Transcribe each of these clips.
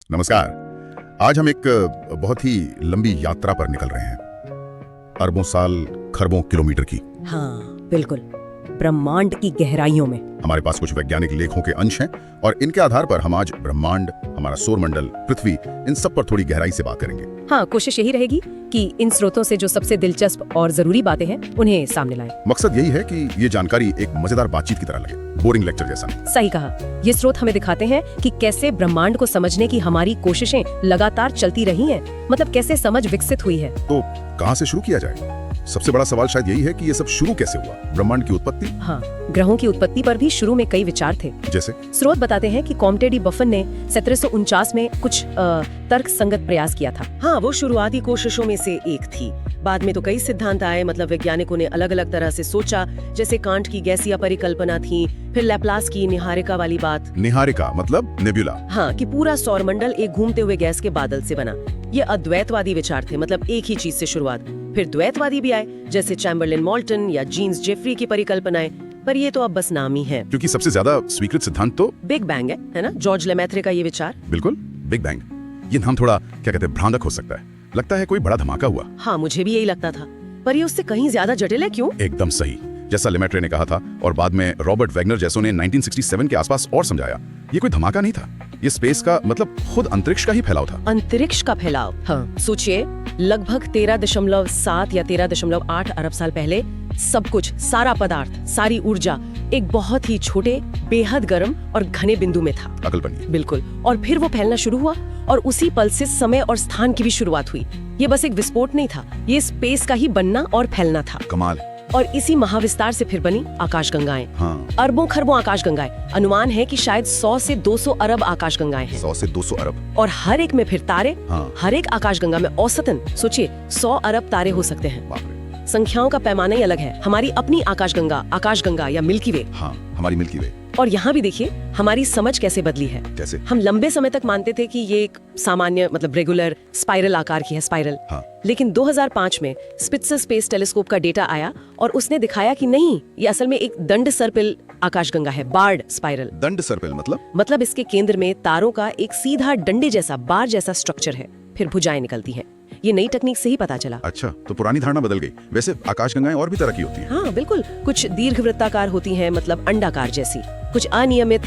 नमस्कार। आज हम एक बहुत ही लंबी यात्रा पर निकल रहे हैं, अरबों साल खरबों किलोमीटर की। हाँ बिल्कुल, ब्रह्मांड की गहराइयों में। हमारे पास कुछ वैज्ञानिक लेखों के अंश हैं और इनके आधार पर हम आज ब्रह्मांड, हमारा सौरमंडल, पृथ्वी, इन सब पर थोड़ी गहराई से बात करेंगे। हाँ, कोशिश यही रहेगी कि इन स्रोतों से जो सबसे दिलचस्प और जरूरी बातें हैं उन्हें सामने लाएं। मकसद यही है कि ये जानकारी एक मजेदार बातचीत की तरह लगे, बोरिंग लेक्चर जैसा नहीं। सही कहा। ये स्रोत हमें दिखाते हैं कि कैसे ब्रह्मांड को समझने की हमारी कोशिशें लगातार चलती रही हैं, मतलब कैसे समझ विकसित हुई है। तो कहाँ से शुरू किया जाए? सबसे बड़ा सवाल शायद यही है कि ये सब शुरू कैसे हुआ? ब्रह्मांड की उत्पत्ति? हाँ, ग्रहों की उत्पत्ति पर भी शुरू में कई विचार थे। जैसे स्रोत बताते हैं कि कॉम्टे डी बफन ने 1749 में कुछ तर्क संगत प्रयास किया था। हाँ, वो शुरुआती कोशिशों में से एक थी। बाद में तो कई सिद्धांत आए, मतलब वैज्ञानिकों ने अलग अलग तरह से सोचा। जैसे कांट की गैसीय परिकल्पना थी, फिर लैप्लास की निहारिका वाली बात। निहारिका मतलब नेबुला? हाँ, कि पूरा सौरमंडल एक घूमते हुए गैस के बादल से बना। ये अद्वैतवादी विचार थे, मतलब एक ही चीज से शुरुआत। फिर द्वैतवादी भी आए, जैसे चैम्बरलिन मोल्टन या जीन्स जेफरी की परिकल्पनाएं। पर ये तो अब बस नाम ही है, क्योंकि सबसे ज्यादा स्वीकृत सिद्धांत तो बिग बैंग है ना, जॉर्ज लेमैत्रे का ये विचार। बिल्कुल, बिग बैंग। ये नाम थोड़ा क्या कहते हैं, भ्रांतक हो सकता है। लगता है कोई बड़ा धमाका हुआ। हाँ, मुझे भी यही लगता था, पर ये उससे कहीं ज्यादा जटिल है। क्यों? एकदम सही, जैसा लेमैत्रे ने कहा था और बाद में रॉबर्ट वैगनर जैसों ने 1967 के आसपास और समझाया। ये कोई धमाका नहीं था, ये स्पेस का मतलब खुद अंतरिक्ष का ही फैलाव था। अंतरिक्ष का फैलाव? हाँ, सोचिए, लगभग 13.7 या 13.8 अरब साल पहले सब कुछ, सारा पदार्थ, सारी ऊर्जा एक बहुत ही छोटे, बेहद गर्म और घने बिंदु में था। अकलपनी। बिल्कुल। और फिर वो फैलना शुरू हुआ और उसी पल से समय और स्थान की भी शुरुआत हुई। ये बस एक विस्फोट नहीं था, ये स्पेस का ही बनना और फैलना था। कमाल। और इसी महाविस्तार से फिर बनी आकाशगंगाएं। हाँ। अरबों खरबों आकाशगंगाएं। अनुमान है कि शायद 100 से 200 अरब आकाशगंगाएं हैं। 100 से 200 अरब। और हर एक में फिर तारे। हाँ। हर एक आकाशगंगा में औसतन सोचिए 100 अरब तारे हो सकते हैं। बाप रे। संख्याओं का पैमाना ही अलग है। हमारी अपनी आकाशगंगा या मिल्की वे। हाँ, हमारी मिल्की वे। और यहाँ भी देखिए हमारी समझ कैसे बदली है। कैसे? हम लंबे समय तक मानते थे कि ये एक सामान्य, मतलब रेगुलर स्पाइरल आकार की है, स्पाइरल। हाँ। लेकिन 2005 में स्पिट्जर स्पेस टेलीस्कोप का डेटा आया और उसने दिखाया कि नहीं, ये असल में एक दंड सर्पिल आकाशगंगा है, बार्ड स्पाइरल। दंड सर्पिल मतलब इसके केंद्र में तारों का एक सीधा डंडे जैसा, बार जैसा स्ट्रक्चर है, फिर भुजाएं निकलती हैं। ये नई तकनीक से ही पता चला। अच्छा, तो पुरानी धारणा बदल गई। वैसे आकाशगंगाएं और भी तरह की होती हैं। हाँ बिल्कुल, कुछ दीर्घवृत्ताकार होती हैं, मतलब अंडाकार जैसी, कुछ अनियमित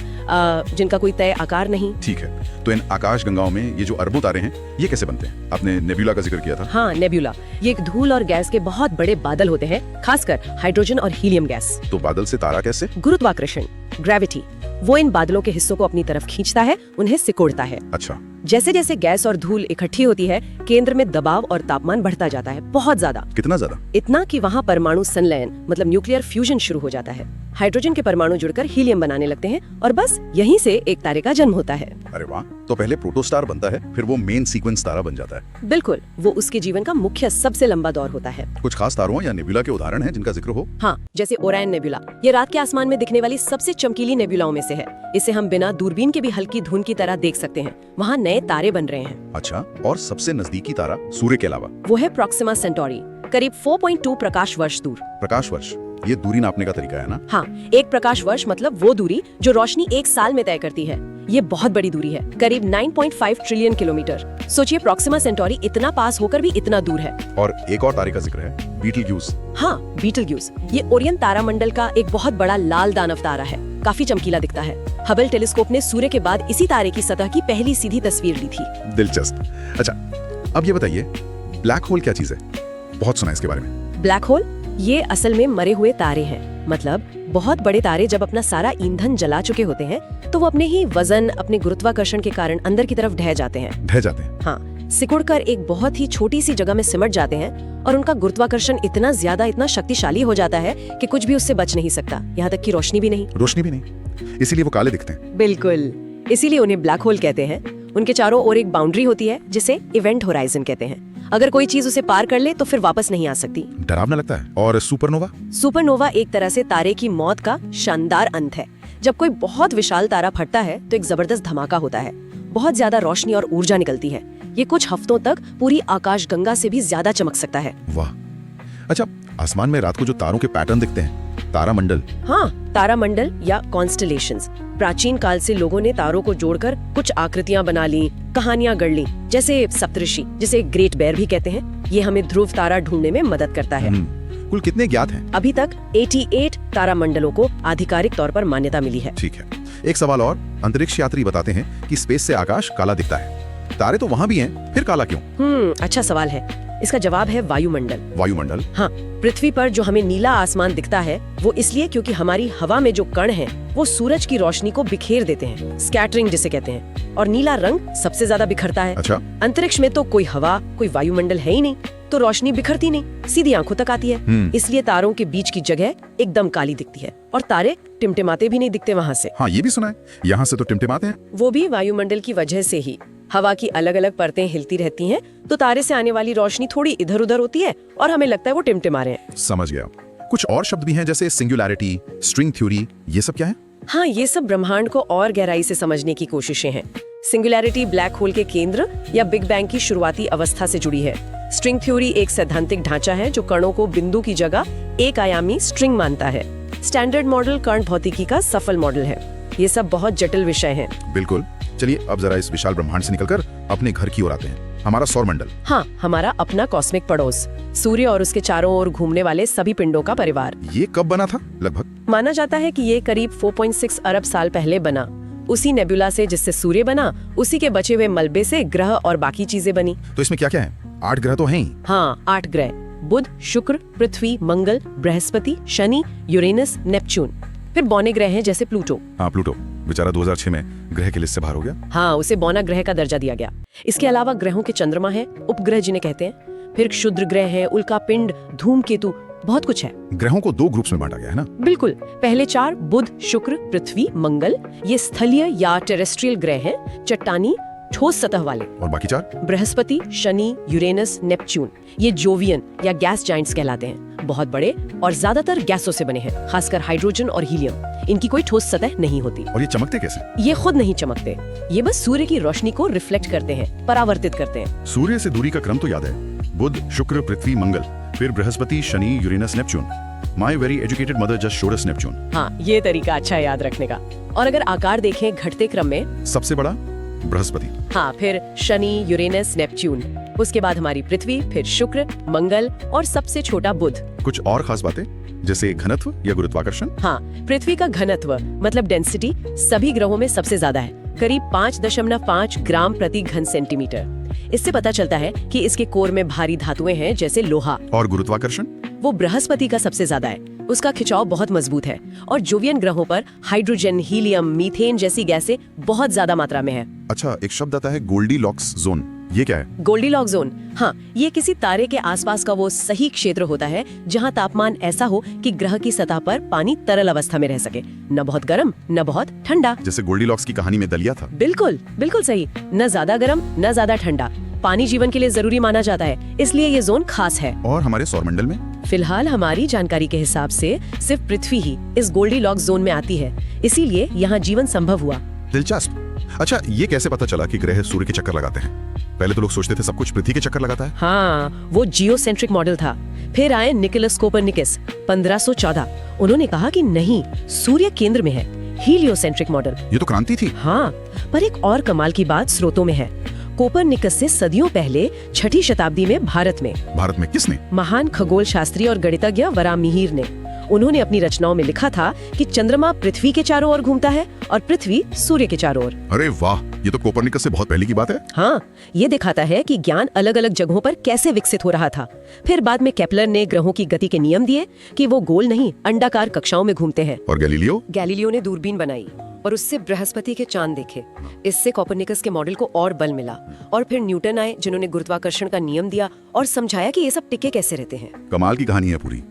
जिनका कोई तय आकार नहीं। ठीक है, तो इन आकाशगंगाओं में ये जो अरबों तारे हैं, ये कैसे बनते हैं? आपने नेबुला का जिक्र किया था। हाँ, नेबुला ये एक धूल और गैस के बहुत बड़े बादल होते हैं, खासकर हाइड्रोजन और हीलियम गैस। तो बादल से तारा कैसे? गुरुत्वाकर्षण, ग्रेविटी, वो इन बादलों के हिस्सों को अपनी तरफ खींचता है, उन्हें सिकोड़ता है। अच्छा। जैसे जैसे गैस और धूल इकट्ठी होती है, केंद्र में दबाव और तापमान बढ़ता जाता है, बहुत ज्यादा। कितना ज्यादा? इतना कि वहाँ परमाणु संलयन, मतलब न्यूक्लियर फ्यूजन शुरू हो जाता है। हाइड्रोजन के परमाणु जुड़कर हीलियम बनाने लगते हैं और बस यहीं से एक तारे का जन्म होता है। अरे वाह, तो पहले प्रोटोस्टार बनता है, फिर वो मेन सीक्वेंस तारा बन जाता है। बिल्कुल, वो उसके जीवन का मुख्य सबसे लंबा दौर होता है। कुछ खास तारों या नेबुला के उदाहरण हैं जिनका जिक्र हो? हाँ, जैसे ओरायन नेबुला, ये रात के आसमान में दिखने वाली सबसे चमकीली नेबुलाओं में से है। इसे हम बिना दूरबीन के भी हल्की धुंध की तरह देख सकते हैं। वहाँ नए तारे बन रहे हैं। अच्छा, और सबसे नजदीकी तारा सूर्य के अलावा? वो है प्रोक्सिमा सेंटोरी, करीब 4.2 प्रकाश वर्ष दूर। प्रकाश वर्ष, ये दूरी नापने का तरीका है ना? हाँ, एक प्रकाश वर्ष मतलब वो दूरी जो रोशनी एक साल में तय करती है। ये बहुत बड़ी दूरी है, करीब 9.5 ट्रिलियन किलोमीटर। सोचिए, प्रोक्सिमा सेंटोरी इतना पास होकर भी इतना दूर है। और एक और तारे का जिक्र है, बीटलग्यूज। हाँ, बीटलग्यूज, ये ओरियन तारामंडल का एक बहुत बड़ा लाल दानव तारा है, काफी चमकीला दिखता है। हबल टेलीस्कोप ने सूर्य के बाद इसी तारे की सतह की पहली सीधी तस्वीर ली थी। दिलचस्प। अच्छा, अब ये बताइए, ब्लैक होल क्या चीज है? बहुत सुना है इसके बारे में। ब्लैक होल ये असल में मरे हुए तारे हैं, मतलब बहुत बड़े तारे जब अपना सारा ईंधन जला चुके होते हैं तो वो अपने ही वजन, अपने गुरुत्वाकर्षण के कारण अंदर की तरफ ढह जाते हैं। ढह जाते हैं? हाँ, सिकुड़कर एक बहुत ही छोटी सी जगह में सिमट जाते हैं और उनका गुरुत्वाकर्षण इतना ज्यादा, इतना शक्तिशाली हो जाता है कि कुछ भी उससे बच नहीं सकता, यहाँ तक कि रोशनी भी नहीं। रोशनी भी नहीं, इसीलिए वो काले दिखते हैं। बिल्कुल, इसीलिए उन्हें ब्लैक होल कहते हैं। उनके चारों ओर एक बाउंड्री होती है जिसे इवेंट होराइजन कहते हैं। अगर कोई चीज उसे पार कर ले तो फिर वापस नहीं आ सकती। डरावना लगता है। और सुपरनोवा? सुपरनोवा एक तरह से तारे की मौत का शानदार अंत है। जब कोई बहुत विशाल तारा फटता है तो एक जबरदस्त धमाका होता है, बहुत ज्यादा रोशनी और ऊर्जा निकलती है। ये कुछ हफ्तों तक पूरी आकाशगंगा से भी ज्यादा चमक सकता है। वाह। अच्छा, आसमान में रात को जो तारों के पैटर्न दिखते हैं, तारामंडल। हाँ, तारामंडल या कॉन्स्टलेशंस। प्राचीन काल से लोगों ने तारों को जोड़कर कुछ आकृतियां बना ली, कहानियां गढ़ ली, जैसे सप्तऋषि, जिसे ग्रेट बेयर भी कहते हैं। ये हमें ध्रुव तारा ढूंढने में मदद करता है। कुल कितने ज्ञात हैं? अभी तक 88 तारामंडलों को आधिकारिक तौर पर मान्यता मिली है। ठीक है, एक सवाल और। अंतरिक्ष यात्री बताते हैं कि स्पेस से आकाश काला दिखता है। तारे तो वहाँ भी हैं, फिर काला क्यों? अच्छा सवाल है। इसका जवाब है वायुमंडल। वायुमंडल? हाँ, पृथ्वी पर जो हमें नीला आसमान दिखता है वो इसलिए क्योंकि हमारी हवा में जो कण हैं वो सूरज की रोशनी को बिखेर देते हैं, स्कैटरिंग जिसे कहते हैं, और नीला रंग सबसे ज्यादा बिखरता है। अच्छा। अंतरिक्ष में तो कोई हवा, कोई वायुमंडल है ही नहीं, तो रोशनी बिखरती नहीं, सीधी आंखों तक आती है। इसलिए तारों के बीच की जगह एकदम काली दिखती है और तारे टिमटिमाते भी नहीं दिखते वहाँ से। हाँ, ये भी सुना है, यहाँ से तो टिमटिमाते हैं। वो भी वायुमंडल की वजह से ही। हवा की अलग अलग परतें हिलती रहती हैं, तो तारे से आने वाली रोशनी थोड़ी इधर उधर होती है और हमें लगता है वो टिमटिमा रहे हैं। समझ गया। कुछ और शब्द भी हैं जैसे सिंगुलैरिटी, स्ट्रिंग थ्योरी, ये सब क्या है? हाँ, ये सब ब्रह्मांड को और गहराई से समझने की कोशिशें हैं। सिंगुलैरिटी ब्लैक होल के केंद्र या बिग बैंग की शुरुआती अवस्था से जुड़ी है। स्ट्रिंग थ्योरी एक सैद्धांतिक ढांचा है जो कणों को बिंदु की जगह एक आयामी स्ट्रिंग मानता है। स्टैंडर्ड मॉडल कण भौतिकी का सफल मॉडल है। ये सब बहुत जटिल विषय हैं। बिल्कुल। चलिए अब जरा इस विशाल ब्रह्मांड से निकलकर अपने घर की ओर आते हैं, हमारा सौरमंडल। हाँ, हमारा अपना कॉस्मिक पड़ोस, सूर्य और उसके चारों ओर घूमने वाले सभी पिंडों का परिवार। ये कब बना था लगभग? माना जाता है कि ये करीब 4.6 अरब साल पहले बना। उसी नेबुला से जिससे सूर्य बना, उसी के बचे हुए मलबे से ग्रह और बाकी चीजें बनी। तो इसमें क्या क्या है? 8 ग्रह तो हैं ही। हाँ, 8 ग्रह, बुध, शुक्र, पृथ्वी, मंगल, बृहस्पति, शनि, यूरेनस, नेपच्यून। फिर बौने ग्रह हैं जैसे प्लूटो। हाँ, प्लूटो बेचारा 2006 में ग्रह की लिस्ट से बाहर हो गया। हाँ, उसे बौना ग्रह का दर्जा दिया गया। इसके अलावा ग्रहों के चंद्रमा है, उपग्रह जिन्हें कहते हैं। फिर क्षुद्र ग्रह है, उल्का पिंड, धूमकेतु, बहुत कुछ है। ग्रहों को 2 ग्रुप्स में बांटा गया है ना? बिल्कुल। पहले 4 बुध, शुक्र, पृथ्वी, मंगल, ये स्थलीय या टेरेस्ट्रियल ग्रह हैं, चट्टानी, ठोस सतह वाले। और बाकी 4? बृहस्पति, शनि, यूरेनस, नेपच्यून, ये जोवियन या गैस जाइंट्स कहलाते हैं। बहुत बड़े और ज्यादातर गैसों से बने हैं, खासकर हाइड्रोजन और हीलियम। इनकी कोई ठोस सतह नहीं होती। और ये चमकते कैसे? ये खुद नहीं चमकते, ये बस सूर्य की रोशनी को रिफ्लेक्ट करते हैं, परावर्तित करते हैं। सूर्य से दूरी का क्रम तो याद है, बुध, शुक्र, पृथ्वी, मंगल, फिर Brihaspati, Shani, Uranus, Neptune. My very educated mother just showed us Neptune. हाँ, ये तरीका अच्छा है याद रखने का। और अगर आकार देखें घटते क्रम में, सबसे बड़ा बृहस्पति, हाँ, फिर शनि, यूरेनस, नेपच्यून, उसके बाद हमारी पृथ्वी, फिर शुक्र, मंगल और सबसे छोटा बुध। कुछ और खास बातें जैसे घनत्व या गुरुत्वाकर्षण? हाँ, पृथ्वी का घनत्व मतलब डेंसिटी सभी ग्रहों में सबसे ज्यादा है, करीब 5.5 ग्राम प्रति घन सेंटीमीटर। इससे पता चलता है कि इसके कोर में भारी धातुएं हैं जैसे लोहा। और गुरुत्वाकर्षण? वो बृहस्पति का सबसे ज्यादा है, उसका खिंचाव बहुत मजबूत है। और जोवियन ग्रहों पर हाइड्रोजन, हीलियम, मीथेन जैसी गैसें बहुत ज्यादा मात्रा में है। अच्छा, एक शब्द आता है गोल्डीलॉक्स जोन, ये क्या है? गोल्डीलॉक्स जोन, हाँ, ये किसी तारे के आसपास का वो सही क्षेत्र होता है जहाँ तापमान ऐसा हो कि ग्रह की सतह पर पानी तरल अवस्था में रह सके, न बहुत गर्म न बहुत ठंडा। जैसे गोल्डीलॉक्स की कहानी में दलिया था। बिल्कुल बिल्कुल सही, न ज्यादा गर्म न ज्यादा ठंडा। पानी जीवन के लिए जरूरी माना जाता है, इसलिए ये जोन खास है। और हमारे सौरमंडल में? फिलहाल हमारी जानकारी के हिसाब से सिर्फ पृथ्वी ही इस गोल्डीलॉक्स जोन में आती है, इसीलिए यहाँ जीवन संभव हुआ। दिलचस्प। अच्छा, ये कैसे पता चला कि ग्रह सूर्य के चक्कर लगाते हैं? पहले तो लोग सोचते थे सब कुछ पृथ्वी के चक्कर लगाता है। हाँ, वो जियोसेंट्रिक मॉडल था। फिर आए निकोलस कोपरनिकस 1514। उन्होंने कहा कि नहीं, सूर्य केंद्र में है, हीलियोसेंट्रिक मॉडल। ये तो क्रांति थी। हाँ, पर एक और कमाल की बात स्रोतों में है। कोपरनिकस से सदियों पहले 6ठी शताब्दी में भारत में किसने? महान खगोल शास्त्री और गणितज्ञ वराहमिहिर ने। उन्होंने अपनी रचनाओं में लिखा था कि चंद्रमा पृथ्वी के चारों ओर घूमता है और पृथ्वी सूर्य के चारों ओर। अरे वाह, ये तो कोपरनिकस से बहुत पहले की बात है। हाँ, ये दिखाता है कि ज्ञान अलग अलग जगहों पर कैसे विकसित हो रहा था। फिर बाद में केपलर ने ग्रहों की गति के नियम दिए कि वो गोल नहीं, अंडाकार कक्षाओं में घूमते हैं। और गैलीलियो ने दूरबीन बनाई और उससे बृहस्पति के चांद देखे। इससे कोपरनिकस के मॉडल को और बल मिला। और फिर न्यूटन आए जिन्होंने गुरुत्वाकर्षण का नियम दिया और समझाया कि ये सब टिके कैसे रहते हैं। कमाल की कहानी है पूरी।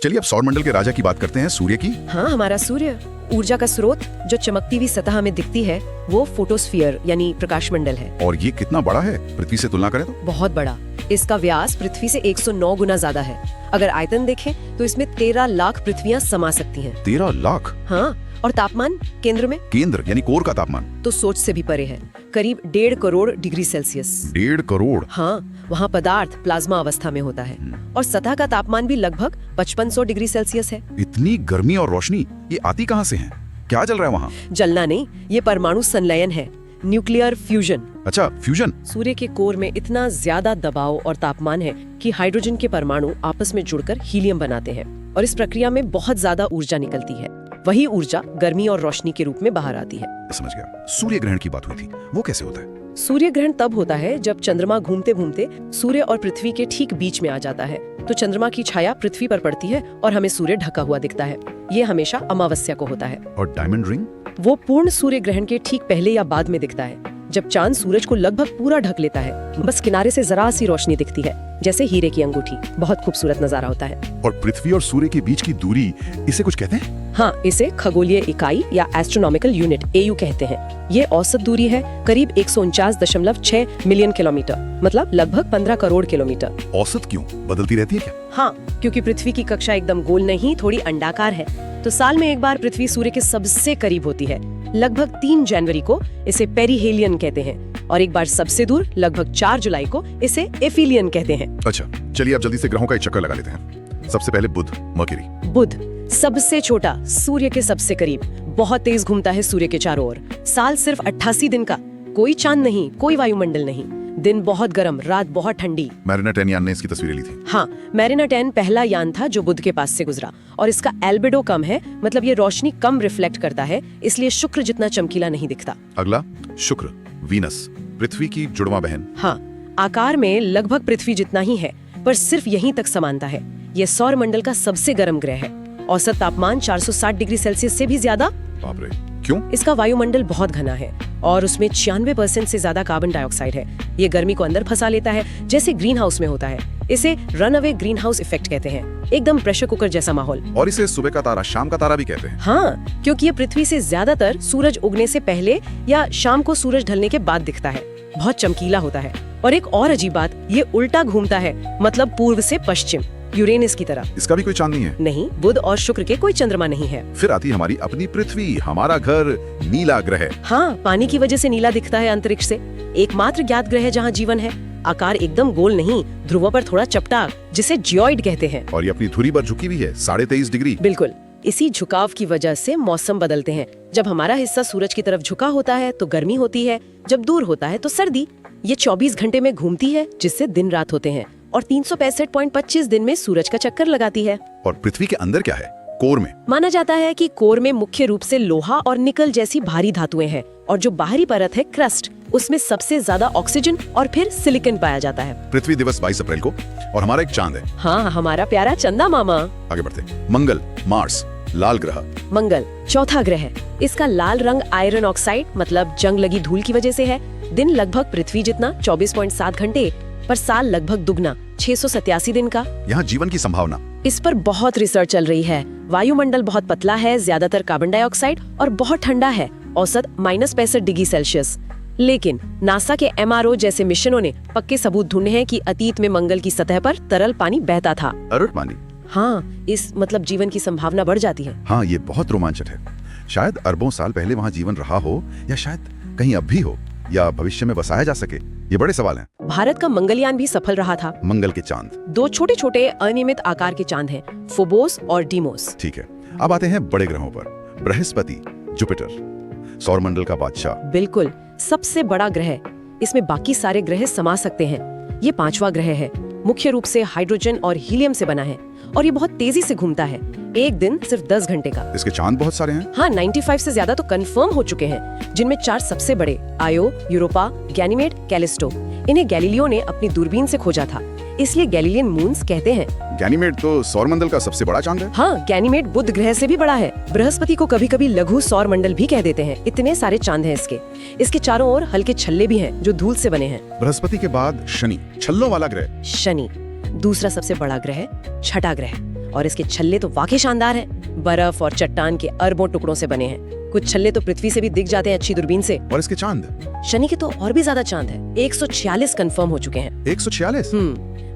चलिए अब सौरमंडल के राजा की बात करते हैं, सूर्य की। हाँ, हमारा सूर्य ऊर्जा का स्रोत जो चमकती हुई सतह में दिखती है, वो फोटोस्फीयर यानी प्रकाश मंडल है। और ये कितना बड़ा है पृथ्वी से तुलना करें तो? बहुत बड़ा। इसका व्यास पृथ्वी से 109 गुना ज्यादा है। अगर आयतन देखें तो इसमें 13 लाख पृथ्वियां समा सकती हैं। 13 लाख? हाँ, और तापमान केंद्र में केंद्र यानी कोर का तापमान तो सोच से भी परे है, करीब 1.5 करोड़ डिग्री सेल्सियस। 1.5 करोड़? हाँ, वहाँ पदार्थ प्लाज्मा अवस्था में होता है और सतह का तापमान भी लगभग 5500 डिग्री सेल्सियस है। इतनी गर्मी और रोशनी ये आती कहाँ से है? क्या चल रहा है वहाँ? जलना नहीं, ये परमाणु संलयन है, न्यूक्लियर फ्यूजन। अच्छा, फ्यूजन। सूर्य के कोर में इतना ज्यादा दबाव और तापमान है कि हाइड्रोजन के परमाणु आपस में जुड़कर हीलियम बनाते हैं और इस प्रक्रिया में बहुत ज्यादा ऊर्जा निकलती है। वही ऊर्जा गर्मी और रोशनी के रूप में बाहर आती है। समझ गया। सूर्य ग्रहण की बात हुई थी, वो कैसे होता है? सूर्य ग्रहण तब होता है जब चंद्रमा घूमते घूमते सूर्य और पृथ्वी के ठीक बीच में आ जाता है, तो चंद्रमा की छाया पृथ्वी पर पड़ती है और हमें सूर्य ढका हुआ दिखता है। ये हमेशा अमावस्या को होता है। और डायमंड रिंग? वो पूर्ण सूर्य ग्रहण के ठीक पहले या बाद में दिखता है, जब चांद सूरज को लगभग पूरा ढक लेता है। बस किनारे से जरा सी रोशनी दिखती है, जैसे हीरे की अंगूठी। बहुत खूबसूरत नजारा होता है। और पृथ्वी और सूर्य के बीच की दूरी, इसे कुछ कहते हैं? हाँ, इसे खगोलीय इकाई या एस्ट्रोनॉमिकल यूनिट AU कहते हैं। ये औसत दूरी है करीब 149.6 मिलियन किलोमीटर, मतलब लगभग 15 करोड़ किलोमीटर। औसत क्यों? बदलती रहती है क्या? हाँ, क्योंकि पृथ्वी की कक्षा एकदम गोल नहीं, थोड़ी अंडाकार है, तो साल में एक बार पृथ्वी सूर्य के सबसे करीब होती है। लगभग 3 जनवरी को इसे पेरीहेलियन कहते हैं और एक बार सबसे दूर लगभग 4 जुलाई को इसे एफिलियन कहते हैं। अच्छा, चलिए अब जल्दी से ग्रहों का एक चक्कर लगा लेते हैं। सबसे पहले बुध, मर्क्यूरी। बुध सबसे छोटा, सूर्य के सबसे करीब, बहुत तेज घूमता है सूर्य के चारों ओर। साल सिर्फ 88 दिन का, कोई चांद नहीं, कोई वायुमंडल नहीं, दिन बहुत गर्म, रात बहुत ठंडी। मैरिना 10 यान ने इसकी तस्वीरें ली थी। हाँ, मैरिना 10 पहला यान था जो बुध के पास से गुजरा और इसका एल्बिडो कम है, मतलब ये रोशनी कम रिफ्लेक्ट करता है, इसलिए शुक्र जितना चमकीला नहीं दिखता। अगला शुक्र, वीनस, पृथ्वी की जुड़वा बहन। हाँ, आकार में लगभग पृथ्वी जितना ही है, पर सिर्फ यहीं तक समानता है। ये सौर मंडल का सबसे गर्म ग्रह है। औसत तापमान 460 डिग्री सेल्सियस से भी ज्यादा। बाप रे, क्यों? इसका वायुमंडल बहुत घना है और उसमें 96% से ज्यादा कार्बन डाइऑक्साइड है। ये गर्मी को अंदर फंसा लेता है, जैसे ग्रीन हाउस में होता है। इसे run away green house effect कहते हैं, एकदम प्रेशर कुकर जैसा माहौल। और इसे सुबह का तारा, शाम का तारा भी कहते हैं। हाँ, क्योंकि ये पृथ्वी से ज्यादातर सूरज उगने से पहले या शाम को सूरज ढलने के बाद दिखता है। बहुत चमकीला होता है। और एक और अजीब बात, ये उल्टा घूमता है, मतलब पूर्व से पश्चिम, यूरेनस की तरह। इसका भी कोई चांद नहीं है? नहीं, बुध और शुक्र के कोई चंद्रमा नहीं है। फिर आती हमारी अपनी पृथ्वी, हमारा घर, नीला ग्रह। हाँ, पानी की वजह से नीला दिखता है अंतरिक्ष से। एकमात्र ज्ञात ग्रह जहाँ जीवन है। आकार एकदम गोल नहीं, ध्रुवों पर थोड़ा चपटा, जिसे जियोइड कहते हैं। और ये अपनी धुरी पर झुकी हुई है 23.5 डिग्री। बिल्कुल, इसी झुकाव की वजह से मौसम बदलते हैं। जब हमारा हिस्सा सूरज की तरफ झुका होता है तो गर्मी होती है, जब दूर होता है तो सर्दी। ये 24 घंटे में घूमती है, जिससे दिन रात होते हैं, और 365.25 दिन में सूरज का चक्कर लगाती है। और पृथ्वी के अंदर क्या है? कोर में माना जाता है कि कोर में मुख्य रूप से लोहा और निकल जैसी भारी धातुएं हैं, और जो बाहरी परत है क्रस्ट, उसमें सबसे ज्यादा ऑक्सीजन और फिर सिलिकॉन पाया जाता है। पृथ्वी दिवस 22 अप्रैल को, और हमारा एक चांद है। हाँ, हमारा प्यारा चंदा मामा। आगे बढ़ते। मंगल, मार्स, लाल ग्रह। मंगल चौथा ग्रह है। इसका लाल रंग आयरन ऑक्साइड, मतलब जंग लगी धूल की वजह से है। दिन लगभग पृथ्वी जितना 24.7 घंटे, पर साल लगभग दुगना 687 दिन का। यहाँ जीवन की संभावना। इस पर बहुत रिसर्च चल रही है। वायुमंडल बहुत पतला है, ज्यादातर कार्बन डाइऑक्साइड, और बहुत ठंडा है, औसत -65 डिग्री सेल्सियस। लेकिन नासा के MRO जैसे मिशनों ने पक्के सबूत ढूंढे हैं कि अतीत में मंगल की सतह पर तरल पानी बहता था। तरल पानी? हाँ, इस मतलब जीवन की संभावना बढ़ जाती है। हाँ, ये बहुत रोमांचक है। शायद अरबों साल पहले वहाँ जीवन रहा हो, या शायद कहीं अब भी हो, या भविष्य में बसाया जा सके। ये बड़े सवाल हैं। भारत का मंगलयान भी सफल रहा था। मंगल के चांद? 2 छोटे छोटे अनियमित आकार के चांद हैं, फोबोस और डीमोस। ठीक है, अब आते हैं बड़े ग्रहों पर। बृहस्पति, जुपिटर, सौरमंडल का बादशाह। बिल्कुल, सबसे बड़ा ग्रह। इसमें बाकी सारे ग्रह समा सकते हैं। ये 5वां ग्रह है। मुख्य रूप से हाइड्रोजन और हीलियम से बना है, और ये बहुत तेजी से घूमता है। एक दिन सिर्फ 10 घंटे का। इसके चांद बहुत सारे हैं। हाँ, 95 से ज्यादा तो कंफर्म हो चुके हैं, जिनमें 4 सबसे बड़े, आयो, यूरोपा, गैनीमेड, कैलिस्टो। इन्हें गैलीलियो ने अपनी दूरबीन से खोजा था, इसलिए गैलीलियन मून्स कहते हैं। गैनीमेड तो सौरमंडल का सबसे बड़ा चांद है। हाँ, गैनीमेड बुध ग्रह से भी बड़ा है। बृहस्पति को कभी कभी लघु सौर मंडल भी कह देते हैं, इतने सारे चांद हैं इसके। इसके चारों ओर हल्के छल्ले भी हैं, जो धूल से बने हैं। बृहस्पति के बाद शनि, छल्लों वाला ग्रह। शनि दूसरा सबसे बड़ा ग्रह, छठा ग्रह, और इसके छल्ले तो वाकई शानदार हैं। बर्फ और चट्टान के अरबों टुकड़ों से बने हैं। कुछ छल्ले तो पृथ्वी से भी दिख जाते हैं अच्छी दूरबीन से। और इसके चांद? शनि के तो और भी ज्यादा चांद है, 146 कंफर्म हो चुके हैं। 146?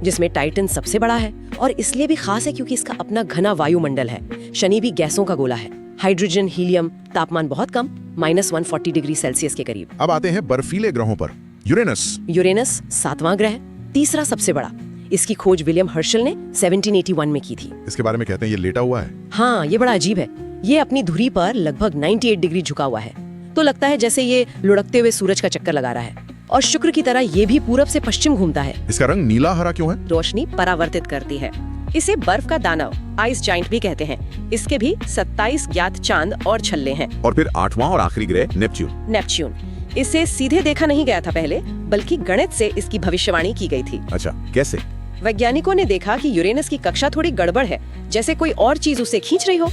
जिसमें टाइटन सबसे बड़ा है, और इसलिए भी खास है क्योंकि इसका अपना घना वायुमंडल है। शनि भी गैसों का गोला है। हाइड्रोजन, हीलियम, तापमान बहुत कम, -140 डिग्री सेल्सियस के करीब। अब आते हैं बर्फीले ग्रहों पर। यूरेनस। यूरेनस 7वां ग्रह, तीसरा सबसे बड़ा। इसकी खोज विलियम हर्शल ने 1781 में की थी। इसके बारे में कहते हैं ये लेटा हुआ है। हाँ, ये बड़ा अजीब है। ये अपनी धुरी पर लगभग 98 डिग्री झुका हुआ है, तो लगता है जैसे ये लुढ़कते हुए सूरज का चक्कर लगा रहा है। और शुक्र की तरह ये भी पूरब से पश्चिम घूमता है। इसका रंग नीला हरा क्यों है? रोशनी परावर्तित करती है। इसे बर्फ का दानव, आइस जाइंट भी कहते हैं। इसके भी 27 ज्ञात चांद और छल्ले हैं। और फिर 8वां और आखिरी ग्रह नेपच्यून। नेपच्यून, इसे सीधे देखा नहीं गया था पहले, बल्कि गणित से इसकी भविष्यवाणी की गई थी। अच्छा, कैसे? वैज्ञानिकों ने देखा कि यूरेनस की कक्षा थोड़ी गड़बड़ है, जैसे कोई और चीज उसे खींच रही हो।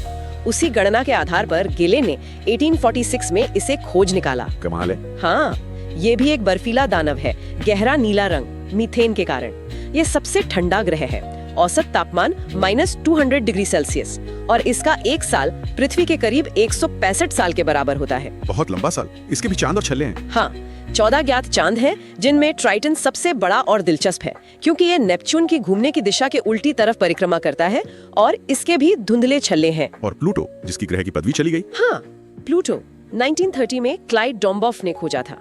उसी गणना के आधार पर गेले ने 1846 में इसे खोज निकाला। कमाल है। हाँ, ये भी एक बर्फीला दानव है, गहरा नीला रंग, मीथेन के कारण। ये सबसे ठंडा ग्रह है, औसत तापमान -200 डिग्री सेल्सियस, और इसका एक साल पृथ्वी के करीब 165 साल के बराबर होता है। बहुत लंबा साल। इसके भी चांद और छल्ले हैं। हाँ, 14 ज्ञात चांद हैं, जिनमें ट्राइटन सबसे बड़ा और दिलचस्प है, क्योंकि ये नेपच्यून की घूमने की दिशा के उल्टी तरफ परिक्रमा करता है, और इसके भी धुंधले छल्ले हैं। और प्लूटो, जिसकी ग्रह की पदवी चली गई। हाँ, प्लूटो 1930 में क्लाइड डोम्बॉफ ने खोजा था।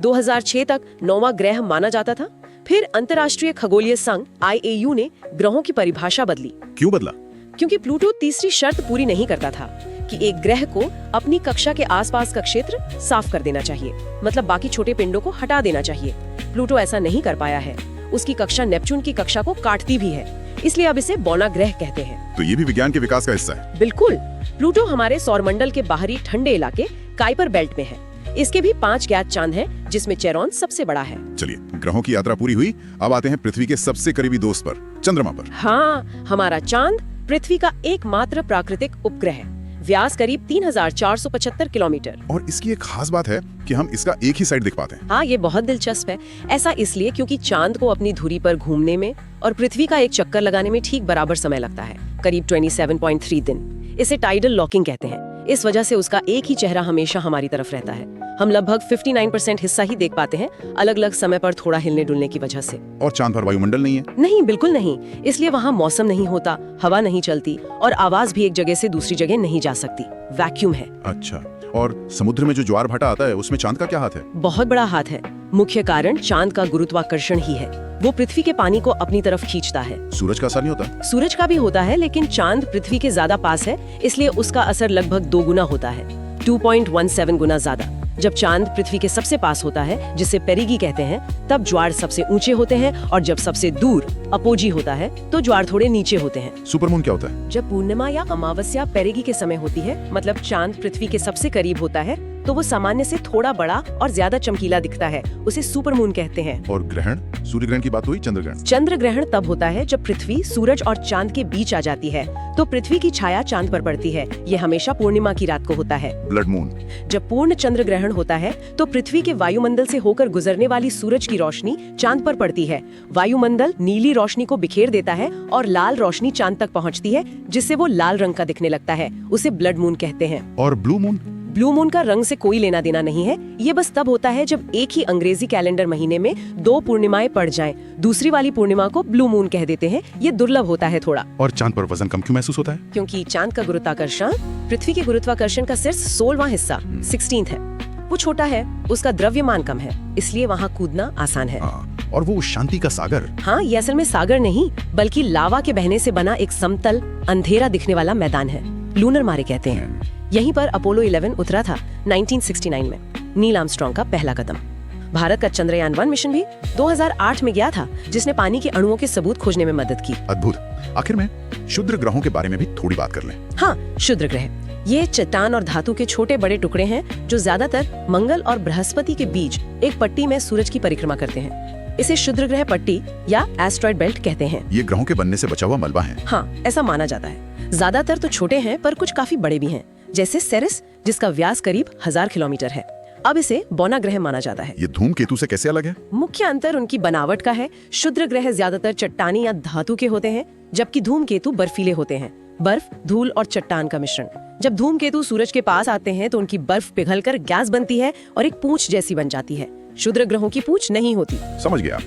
2006 तक 9वां ग्रह माना जाता था। फिर अंतर्राष्ट्रीय खगोलीय संघ IAU ने ग्रहों की परिभाषा बदली। क्यों बदला? क्योंकि प्लूटो तीसरी शर्त पूरी नहीं करता था कि एक ग्रह को अपनी कक्षा के आसपास का क्षेत्र साफ कर देना चाहिए, मतलब बाकी छोटे पिंडों को हटा देना चाहिए। प्लूटो ऐसा नहीं कर पाया है। उसकी कक्षा नेपच्यून की कक्षा को काटती भी है, इसलिए अब इसे बौना ग्रह कहते हैं। तो ये भी विज्ञान के विकास का हिस्सा है। बिल्कुल। प्लूटो हमारे सौरमंडल के बाहरी ठंडे इलाके काइपर बेल्ट में है। इसके भी 5 ज्ञात चांद हैं, जिसमें चेरॉन सबसे बड़ा है। चलिए, ग्रहों की यात्रा पूरी हुई। अब आते हैं पृथ्वी के सबसे करीबी दोस्त पर, चंद्रमा पर। हाँ, हमारा चांद पृथ्वी का एकमात्र प्राकृतिक उपग्रह है। व्यास करीब 3475 किलोमीटर। और इसकी एक खास बात है कि हम इसका एक ही साइड देख पाते हैं। हाँ, ये बहुत दिलचस्प है। ऐसा इसलिए क्योंकि चांद को अपनी धुरी पर घूमने में और पृथ्वी का एक चक्कर लगाने में ठीक बराबर समय लगता है, करीब 27.3 दिन। इसे टाइडल लॉकिंग कहते हैं। इस वजह से उसका एक ही चेहरा हमेशा हमारी तरफ रहता है। हम लगभग 59% हिस्सा ही देख पाते हैं, अलग अलग समय पर थोड़ा हिलने डुलने की वजह से। और चांद पर वायुमंडल नहीं है? नहीं, बिल्कुल नहीं। इसलिए वहाँ मौसम नहीं होता, हवा नहीं चलती, और आवाज भी एक जगह से दूसरी जगह नहीं जा सकती। वैक्यूम है। अच्छा, और समुद्र में जो ज्वार भाटा आता है, उसमें चांद का क्या हाथ है? बहुत बड़ा हाथ है। मुख्य कारण चांद का गुरुत्वाकर्षण ही है। वो पृथ्वी के पानी को अपनी तरफ खींचता है। सूरज का असर नहीं होता? सूरज का भी होता है, लेकिन चांद पृथ्वी के ज्यादा पास है, इसलिए उसका असर लगभग 2 गुना होता है, 2.17 गुना ज्यादा। जब चांद पृथ्वी के सबसे पास होता है, जिसे पेरिगी कहते हैं, तब ज्वार सबसे ऊंचे होते हैं, और जब सबसे दूर अपोजी होता है, तो ज्वार थोड़े नीचे होते हैं। सुपरमून क्या होता है? जब पूर्णिमा या अमावस्या पेरिगी के समय होती है, मतलब चांद पृथ्वी के सबसे करीब होता है, तो वो सामान्य से थोड़ा बड़ा और ज्यादा चमकीला दिखता है। उसे सुपरमून कहते हैं। और ग्रहण? सूर्य ग्रहण की बात हुई, चंद्र ग्रहण? चंद्र ग्रहण तब होता है जब पृथ्वी सूरज और चांद के बीच आ जाती है, तो पृथ्वी की छाया चांद पर पड़ती है। ये हमेशा पूर्णिमा की रात को होता है। Blood moon? जब पूर्ण चंद्र ग्रहण होता है, तो पृथ्वी के वायुमंडल से होकर गुजरने वाली सूरज की रोशनी चांद पर पड़ती है। वायुमंडल नीली रोशनी को बिखेर देता है और लाल रोशनी चांद तक पहुंचती है, जिससे वो लाल रंग का दिखने लगता है। उसे ब्लड मून कहते हैं। और ब्लू मून? ब्लू मून का रंग से कोई लेना देना नहीं है। ये बस तब होता है जब एक ही अंग्रेजी कैलेंडर महीने में 2 पूर्णिमाएं पड़ जाएं। दूसरी वाली पूर्णिमा को ब्लू मून कह देते हैं। ये दुर्लभ होता है थोड़ा। और चांद पर वजन कम क्यों महसूस होता है? क्योंकि चांद का गुरुत्वाकर्षण पृथ्वी के गुरुत्वाकर्षण का सिर्फ 16वां हिस्सा 16th है। वो छोटा है, उसका द्रव्यमान कम है, इसलिए वहाँ कूदना आसान है। और वो शांति का सागर? हाँ, ये असल में सागर नहीं, बल्कि लावा के बहने से बना एक समतल अंधेरा दिखने वाला मैदान है। लूनर मारे कहते हैं। यहीं पर अपोलो 11 उतरा था 1969 में, नील आर्मस्ट्रांग का पहला कदम। भारत का चंद्रयान 1 मिशन भी 2008 में गया था, जिसने पानी के अणुओं के सबूत खोजने में मदद की। अद्भुत। आखिर में क्षुद्र ग्रहों के बारे में भी थोड़ी बात कर लें। हाँ, क्षुद्र ग्रह ये चट्टान और धातु के छोटे बड़े टुकड़े हैं, जो ज्यादातर मंगल और बृहस्पति के बीच एक पट्टी में सूरज की परिक्रमा करते हैं। इसे क्षुद्र ग्रह पट्टी या एस्ट्रॉइड बेल्ट कहते हैं। ये ग्रहों के बनने से बचा हुआ मलबा है। हाँ, ऐसा माना जाता है। ज्यादातर तो छोटे हैं, पर कुछ काफी बड़े भी हैं, जैसे सेरेस, जिसका व्यास करीब 1000 किलोमीटर है। अब इसे बौना ग्रह माना जाता है। ये धूमकेतु से कैसे अलग है? मुख्य अंतर उनकी बनावट का है। क्षुद्र ग्रह ज्यादातर चट्टानी या धातु के होते हैं, जबकि धूमकेतु बर्फीले होते हैं। बर्फ, धूल और चट्टान का मिश्रण। जब धूमकेतु सूरज के पास आते हैं, तो उनकी बर्फ पिघलकर गैस बनती है और एक पूंछ जैसी बन जाती है। क्षुद्र ग्रहों की पूंछ नहीं होती। समझ गया।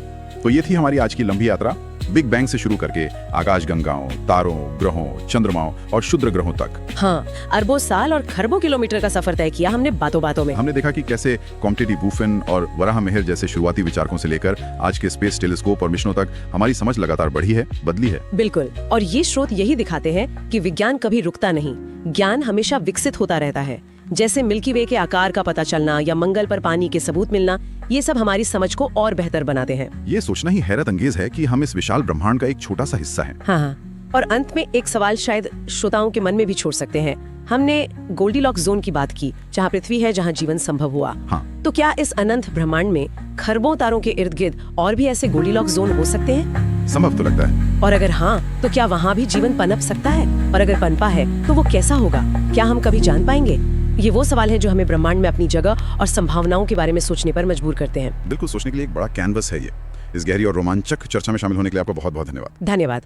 तो ये थी हमारी आज की लंबी यात्रा बिग बैंग से शुरू करके आकाशगंगाओं, तारों, ग्रहों, चंद्रमाओं और क्षुद्र ग्रहों तक। हाँ, अरबों साल और खरबों किलोमीटर का सफर तय किया हमने बातों बातों में। हमने देखा कि कैसे कॉम्टे डी बुफन और वराह मिहिर जैसे शुरुआती विचारकों से लेकर आज के स्पेस टेलीस्कोप और मिशनों तक हमारी समझ लगातार बढ़ी है, बदली है। बिल्कुल, और ये स्रोत यही दिखाते हैं कि विज्ञान कभी रुकता नहीं, ज्ञान हमेशा विकसित होता रहता है। जैसे मिल्की वे के आकार का पता चलना या मंगल पर पानी के सबूत मिलना, ये सब हमारी समझ को और बेहतर बनाते हैं। ये सोचना ही हैरत अंगेज है कि हम इस विशाल ब्रह्मांड का एक छोटा सा हिस्सा हैं। हाँ, और अंत में एक सवाल शायद श्रोताओं के मन में भी छोड़ सकते हैं। हमने गोल्डीलॉक्स जोन की बात की, जहाँ पृथ्वी है, जहाँ जीवन संभव हुआ। हाँ। तो क्या इस अनंत ब्रह्मांड में खरबों तारों के इर्द गिर्द और भी ऐसे गोल्डीलॉक्स जोन हो सकते हैं? संभव तो लगता है। और अगर हाँ, तो क्या वहाँ भी जीवन पनप सकता है? और अगर पनपा है तो वो कैसा होगा? क्या हम कभी जान पाएंगे? ये वो सवाल है जो हमें ब्रह्मांड में अपनी जगह और संभावनाओं के बारे में सोचने पर मजबूर करते हैं। बिल्कुल, सोचने के लिए एक बड़ा कैनवस है ये। इस गहरी और रोमांचक चर्चा में शामिल होने के लिए आपका बहुत बहुत धन्यवाद। धन्यवाद।